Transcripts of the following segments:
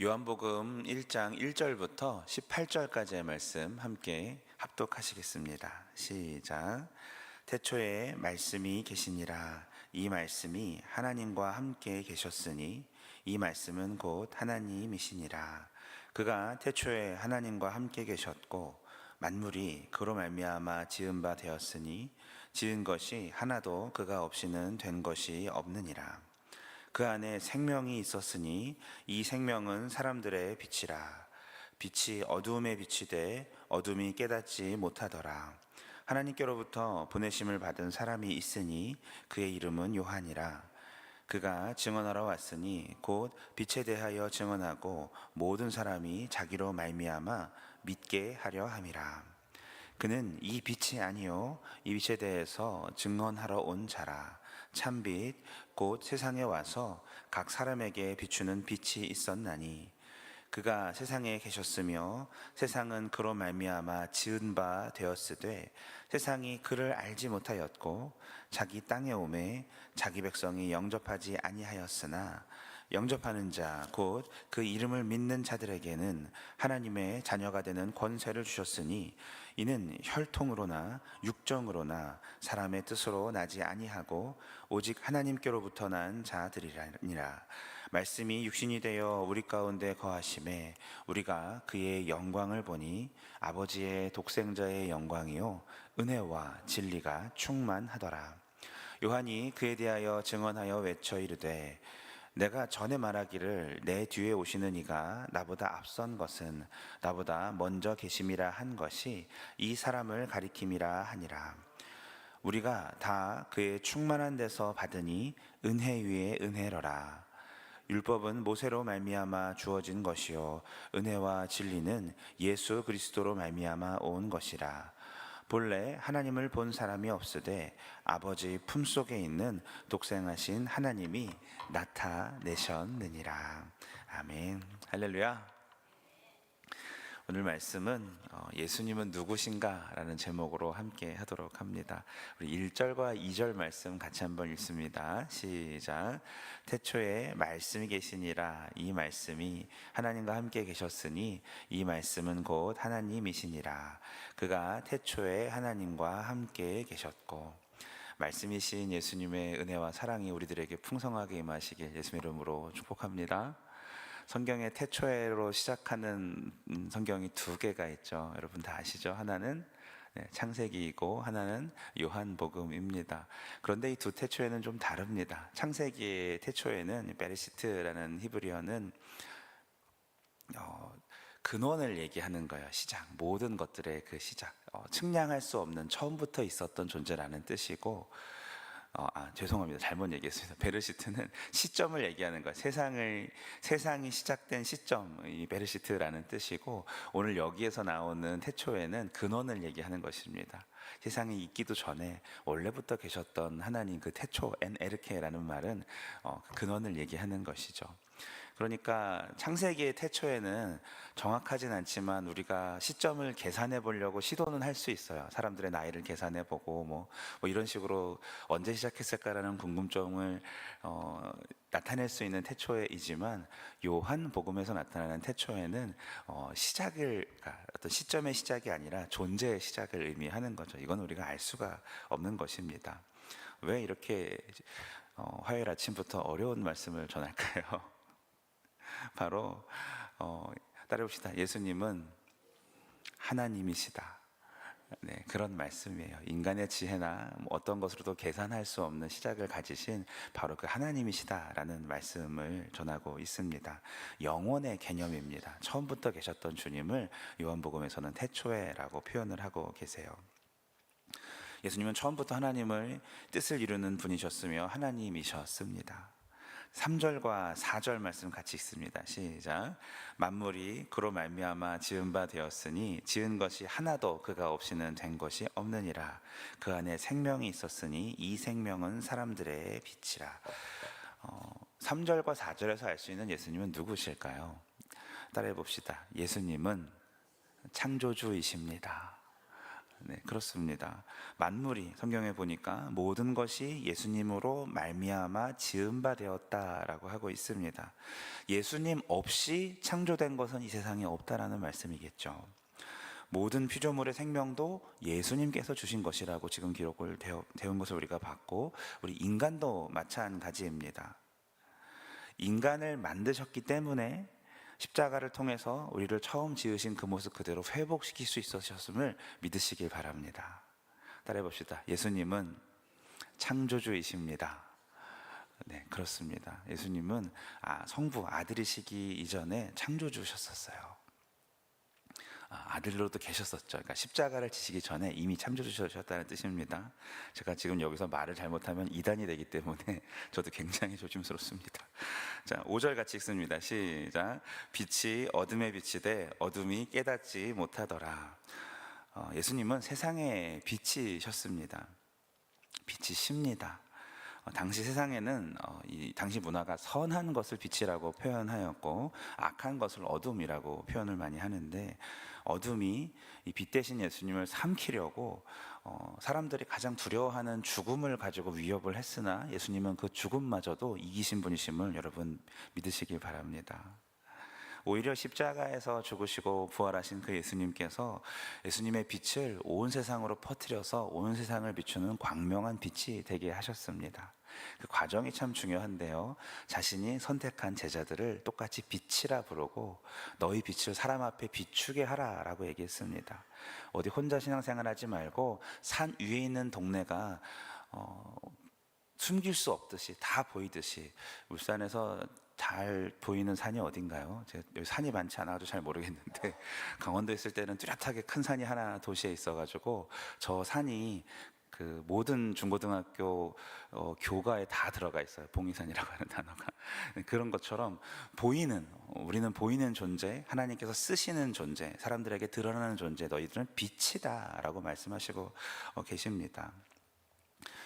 요한복음 1장 1절부터 18절까지의 말씀 함께 합독하시겠습니다. 시작. 태초에 말씀이 계시니라. 이 말씀이 하나님과 함께 계셨으니 이 말씀은 곧 하나님이시니라. 그가 태초에 하나님과 함께 계셨고 만물이 그로 말미암아 지은 바 되었으니 지은 것이 하나도 그가 없이는 된 것이 없느니라. 그 안에 생명이 있었으니 이 생명은 사람들의 빛이라. 빛이 어두움에 비치되 어둠이 깨닫지 못하더라. 하나님께로부터 보내심을 받은 사람이 있으니 그의 이름은 요한이라. 그가 증언하러 왔으니 곧 빛에 대하여 증언하고 모든 사람이 자기로 말미암아 믿게 하려 함이라. 그는 이 빛이 아니요 이 빛에 대해서 증언하러 온 자라. 참빛 곧 세상에 와서 각 사람에게 비추는 빛이 있었나니 그가 세상에 계셨으며 세상은 그로 말미암아 지은 바 되었으되 세상이 그를 알지 못하였고 자기 땅에 오매 자기 백성이 영접하지 아니하였으나 영접하는 자 곧 그 이름을 믿는 자들에게는 하나님의 자녀가 되는 권세를 주셨으니 이는 혈통으로나 육정으로나 사람의 뜻으로 나지 아니하고 오직 하나님께로부터 난 자들이니라. 말씀이 육신이 되어 우리 가운데 거하심에 우리가 그의 영광을 보니 아버지의 독생자의 영광이요 은혜와 진리가 충만하더라. 요한이 그에 대하여 증언하여 외쳐 이르되 내가 전에 말하기를 내 뒤에 오시는 이가 나보다 앞선 것은 나보다 먼저 계심이라 한 것이 이 사람을 가리킴이라 하니라. 우리가 다 그의 충만한 데서 받으니 은혜 위에 은혜로라. 율법은 모세로 말미암아 주어진 것이요 은혜와 진리는 예수 그리스도로 말미암아 온 것이라. 본래 하나님을 본 사람이 없으되 아버지 품속에 있는 독생하신 하나님이 나타내셨느니라. 아멘. 할렐루야. 오늘 말씀은 예수님은 누구신가? 라는 제목으로 함께 하도록 합니다. 우리 1절과 2절 말씀 같이 한번 읽습니다. 시작. 태초에 말씀이 계시니라. 이 말씀이 하나님과 함께 계셨으니 이 말씀은 곧 하나님이시니라. 그가 태초에 하나님과 함께 계셨고. 말씀이신 예수님의 은혜와 사랑이 우리들에게 풍성하게 임하시길 예수님의 이름으로 축복합니다. 성경의 태초에로 시작하는 성경이 두 개가 있죠. 여러분 다 아시죠? 하나는 창세기이고 하나는 요한복음입니다. 그런데 이 두 태초에는 좀 다릅니다. 창세기의 태초에는 베레시트라는 히브리어는 근원을 얘기하는 거예요. 시작, 모든 것들의 그 시작, 측량할 수 없는 처음부터 있었던 존재라는 뜻이고 죄송합니다. 잘못 얘기했습니다. 베르시트는 시점을 얘기하는 거예요. 세상이 시작된 시점이 베르시트라는 뜻이고, 오늘 여기에서 나오는 태초에는 근원을 얘기하는 것입니다. 세상이 있기도 전에 원래부터 계셨던 하나님, 그 태초, 엔 에르케라는 말은 근원을 얘기하는 것이죠. 그러니까 창세기의 태초에는 정확하진 않지만 우리가 시점을 계산해 보려고 시도는 할 수 있어요. 사람들의 나이를 계산해 보고 뭐 이런 식으로 언제 시작했을까라는 궁금증을 나타낼 수 있는 태초이지만, 요한복음에서 나타나는 태초에는 그러니까 어떤 시점의 시작이 아니라 존재의 시작을 의미하는 거죠. 이건 우리가 알 수가 없는 것입니다. 왜 이렇게 화요일 아침부터 어려운 말씀을 전할까요? 바로 따라해봅시다. 예수님은 하나님이시다. 네, 그런 말씀이에요. 인간의 지혜나 어떤 것으로도 계산할 수 없는 시작을 가지신 바로 그 하나님이시다라는 말씀을 전하고 있습니다. 영원의 개념입니다. 처음부터 계셨던 주님을 요한복음에서는 태초에라고 표현을 하고 계세요. 예수님은 처음부터 하나님의 뜻을 이루는 분이셨으며 하나님이셨습니다. 3절과 4절 말씀 같이 읽습니다. 시작. 만물이 그로 말미암아 지은 바 되었으니 지은 것이 하나도 그가 없이는 된 것이 없느니라. 그 안에 생명이 있었으니 이 생명은 사람들의 빛이라. 3절과 4절에서 알 수 있는 예수님은 누구실까요? 따라해 봅시다. 예수님은 창조주이십니다. 네, 그렇습니다. 만물이 성경에 보니까 모든 것이 예수님으로 말미암아 지은 바 되었다라고 하고 있습니다. 예수님 없이 창조된 것은 이 세상에 없다라는 말씀이겠죠. 모든 피조물의 생명도 예수님께서 주신 것이라고 지금 기록을 되온 것을 우리가 봤고, 우리 인간도 마찬가지입니다. 인간을 만드셨기 때문에 십자가를 통해서 우리를 처음 지으신 그 모습 그대로 회복시킬 수 있으셨음을 믿으시길 바랍니다. 따라해 봅시다. 예수님은 창조주이십니다. 네, 그렇습니다. 예수님은 성부 아들이시기 이전에 창조주셨었어요. 아들로도 계셨었죠. 그러니까 십자가를 지시기 전에 이미 창조주셨다는 뜻입니다. 제가 지금 여기서 말을 잘못하면 이단이 되기 때문에 저도 굉장히 조심스럽습니다. 자, 5절 같이 읽습니다. 시작. 빛이 어둠에 비치되 어둠이 깨닫지 못하더라. 예수님은 세상의 빛이셨습니다. 빛이십니다. 당시 세상에는 당시 문화가 선한 것을 빛이라고 표현하였고 악한 것을 어둠이라고 표현을 많이 하는데, 어둠이 이 빛 대신 예수님을 삼키려고 사람들이 가장 두려워하는 죽음을 가지고 위협을 했으나 예수님은 그 죽음마저도 이기신 분이심을 여러분 믿으시길 바랍니다. 오히려 십자가에서 죽으시고 부활하신 그 예수님께서 예수님의 빛을 온 세상으로 퍼뜨려서 온 세상을 비추는 광명한 빛이 되게 하셨습니다. 그 과정이 참 중요한데요, 자신이 선택한 제자들을 똑같이 빛이라 부르고 너희 빛을 사람 앞에 비추게 하라 라고 얘기했습니다. 어디 혼자 신앙생활 하지 말고 산 위에 있는 동네가 숨길 수 없듯이 다 보이듯이, 울산에서 잘 보이는 산이 어딘가요? 제가 여기 산이 많지 않아서 잘 모르겠는데 강원도에 있을 때는 뚜렷하게 큰 산이 하나 도시에 있어가지고 저 산이 그 모든 중고등학교 교과에 다 들어가 있어요. 봉이산이라고 하는 단어가. 그런 것처럼 우리는 보이는 존재, 하나님께서 쓰시는 존재, 사람들에게 드러나는 존재, 너희들은 빛이다 라고 말씀하시고 계십니다.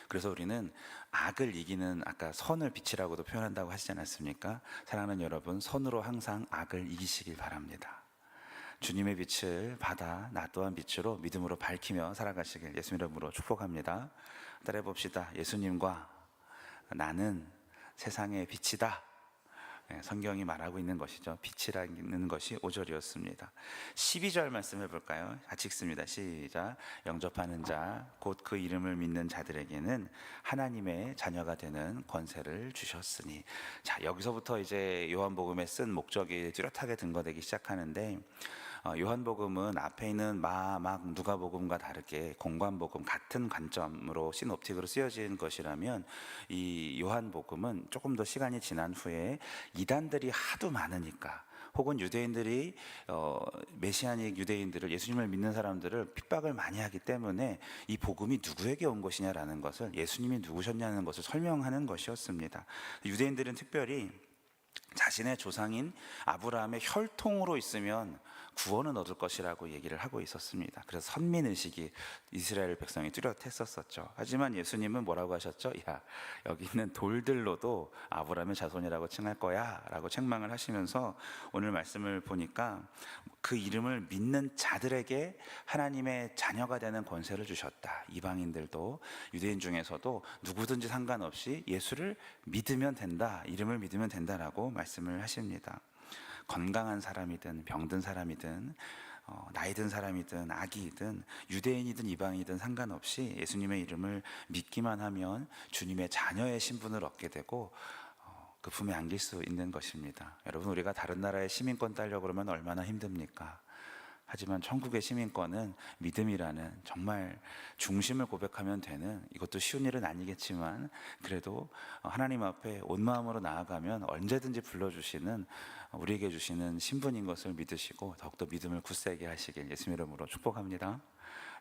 그래서 우리는 악을 이기는, 아까 선을 빛이라고도 표현한다고 하시지 않았습니까? 사랑하는 여러분, 선으로 항상 악을 이기시길 바랍니다. 주님의 빛을 받아 나 또한 빛으로 믿음으로 밝히며 살아가시길 예수 이름으로 축복합니다. 따라해 봅시다. 예수님과 나는 세상의 빛이다. 성경이 말하고 있는 것이죠. 빛이라는 것이 5절이었습니다. 12절 말씀 해볼까요? 같이 읽습니다. 시작. 영접하는 자, 곧 그 이름을 믿는 자들에게는 하나님의 자녀가 되는 권세를 주셨으니. 자, 여기서부터 이제 요한복음에 쓴 목적이 뚜렷하게 증거되기 시작하는데, 요한복음은 앞에 있는 막 누가복음과 다르게 공관복음, 같은 관점으로 시놉틱으로 쓰여진 것이라면, 이 요한복음은 조금 더 시간이 지난 후에 이단들이 하도 많으니까, 혹은 유대인들이 메시아닉 유대인들을, 예수님을 믿는 사람들을 핍박을 많이 하기 때문에 이 복음이 누구에게 온 것이냐라는 것을, 예수님이 누구셨냐는 것을 설명하는 것이었습니다. 유대인들은 특별히 자신의 조상인 아브라함의 혈통으로 있으면 구원은 얻을 것이라고 얘기를 하고 있었습니다. 그래서 선민의식이 이스라엘 백성이 뚜렷했었죠. 하지만 예수님은 뭐라고 하셨죠? 야, 여기 있는 돌들로도 아브라함의 자손이라고 칭할 거야 라고 책망을 하시면서, 오늘 말씀을 보니까 그 이름을 믿는 자들에게 하나님의 자녀가 되는 권세를 주셨다. 이방인들도, 유대인 중에서도 누구든지 상관없이 예수를 믿으면 된다, 이름을 믿으면 된다라고 말씀을 하십니다. 건강한 사람이든 병든 사람이든 나이 든 사람이든 아기이든 유대인이든 이방이든 상관없이 예수님의 이름을 믿기만 하면 주님의 자녀의 신분을 얻게 되고 그 품에 안길 수 있는 것입니다. 여러분, 우리가 다른 나라의 시민권 따려고 그러면 얼마나 힘듭니까? 하지만 천국의 시민권은 믿음이라는 정말 중심을 고백하면 되는, 이것도 쉬운 일은 아니겠지만 그래도 하나님 앞에 온 마음으로 나아가면 언제든지 불러주시는, 우리에게 주시는 신분인 것을 믿으시고 더욱더 믿음을 굳세게 하시길 예수님 이름으로 축복합니다.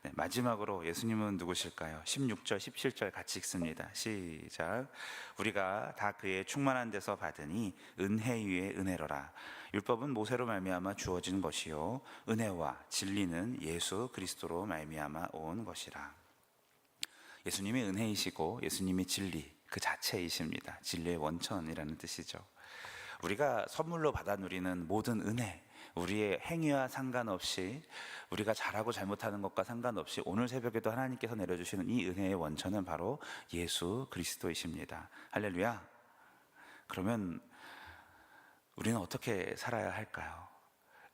네, 마지막으로 예수님은 누구실까요? 16절, 17절 같이 읽습니다. 시작. 우리가 다 그의 충만한 데서 받으니 은혜 위에 은혜로라. 율법은 모세로 말미암아 주어진 것이요 은혜와 진리는 예수 그리스도로 말미암아 온 것이라. 예수님이 은혜이시고 예수님이 진리 그 자체이십니다. 진리의 원천이라는 뜻이죠. 우리가 선물로 받아 누리는 모든 은혜, 우리의 행위와 상관없이, 우리가 잘하고 잘못하는 것과 상관없이 오늘 새벽에도 하나님께서 내려주시는 이 은혜의 원천은 바로 예수 그리스도이십니다. 할렐루야. 그러면 우리는 어떻게 살아야 할까요?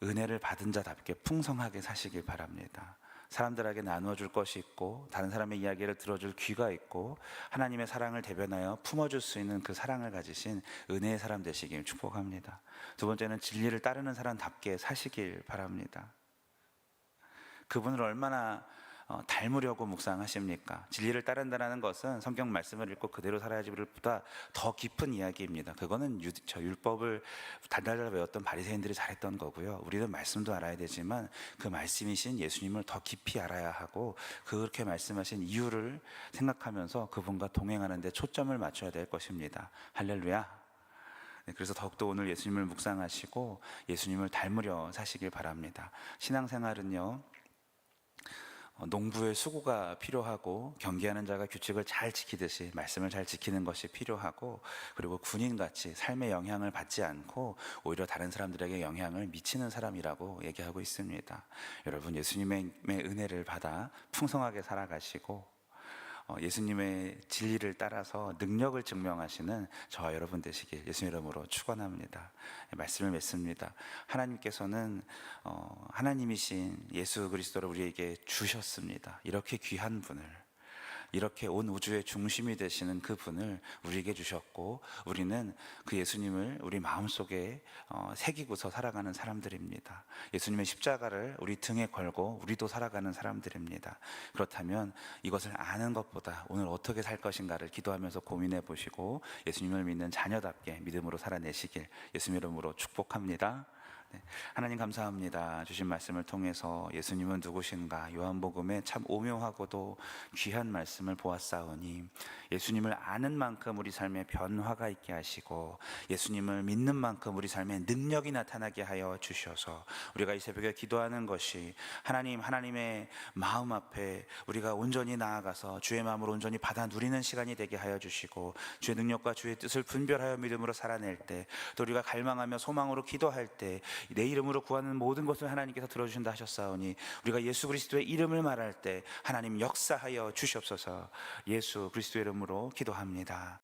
은혜를 받은 자답게 풍성하게 사시길 바랍니다. 사람들에게 나누어 줄 것이 있고, 다른 사람의 이야기를 들어줄 귀가 있고, 하나님의 사랑을 대변하여 품어줄 수 있는 그 사랑을 가지신 은혜의 사람 되시길 축복합니다. 두 번째는 진리를 따르는 사람답게 사시길 바랍니다. 그분을 얼마나 닮으려고 묵상하십니까? 진리를 따른다는 것은 성경 말씀을 읽고 그대로 살아야지보다 더 깊은 이야기입니다. 그거는 저 율법을 달달달 외웠던 바리새인들이 잘했던 거고요. 우리는 말씀도 알아야 되지만 그 말씀이신 예수님을 더 깊이 알아야 하고, 그렇게 말씀하신 이유를 생각하면서 그분과 동행하는 데 초점을 맞춰야 될 것입니다. 할렐루야. 그래서 더욱더 오늘 예수님을 묵상하시고 예수님을 닮으려 사시길 바랍니다. 신앙생활은요, 농부의 수고가 필요하고, 경계하는 자가 규칙을 잘 지키듯이 말씀을 잘 지키는 것이 필요하고, 그리고 군인같이 삶의 영향을 받지 않고 오히려 다른 사람들에게 영향을 미치는 사람이라고 얘기하고 있습니다. 여러분, 예수님의 은혜를 받아 풍성하게 살아가시고 예수님의 진리를 따라서 능력을 증명하시는 저와 여러분 되시길 예수 이름으로 축원합니다. 말씀을 맺습니다. 하나님께서는 하나님이신 예수 그리스도를 우리에게 주셨습니다. 이렇게 귀한 분을, 이렇게 온 우주의 중심이 되시는 그 분을 우리에게 주셨고, 우리는 그 예수님을 우리 마음속에 새기고서 살아가는 사람들입니다. 예수님의 십자가를 우리 등에 걸고 우리도 살아가는 사람들입니다. 그렇다면 이것을 아는 것보다 오늘 어떻게 살 것인가를 기도하면서 고민해 보시고 예수님을 믿는 자녀답게 믿음으로 살아내시길 예수님 이름으로 축복합니다. 하나님 감사합니다. 주신 말씀을 통해서 예수님은 누구신가, 요한복음에 참 오묘하고도 귀한 말씀을 보았사오니, 예수님을 아는 만큼 우리 삶에 변화가 있게 하시고 예수님을 믿는 만큼 우리 삶에 능력이 나타나게 하여 주셔서, 우리가 이 새벽에 기도하는 것이 하나님의 마음 앞에 우리가 온전히 나아가서 주의 마음으로 온전히 받아 누리는 시간이 되게 하여 주시고, 주의 능력과 주의 뜻을 분별하여 믿음으로 살아낼 때, 또 우리가 갈망하며 소망으로 기도할 때 내 이름으로 구하는 모든 것을 하나님께서 들어주신다 하셨사오니, 우리가 예수 그리스도의 이름을 말할 때 하나님 역사하여 주시옵소서. 예수 그리스도의 이름으로 기도합니다.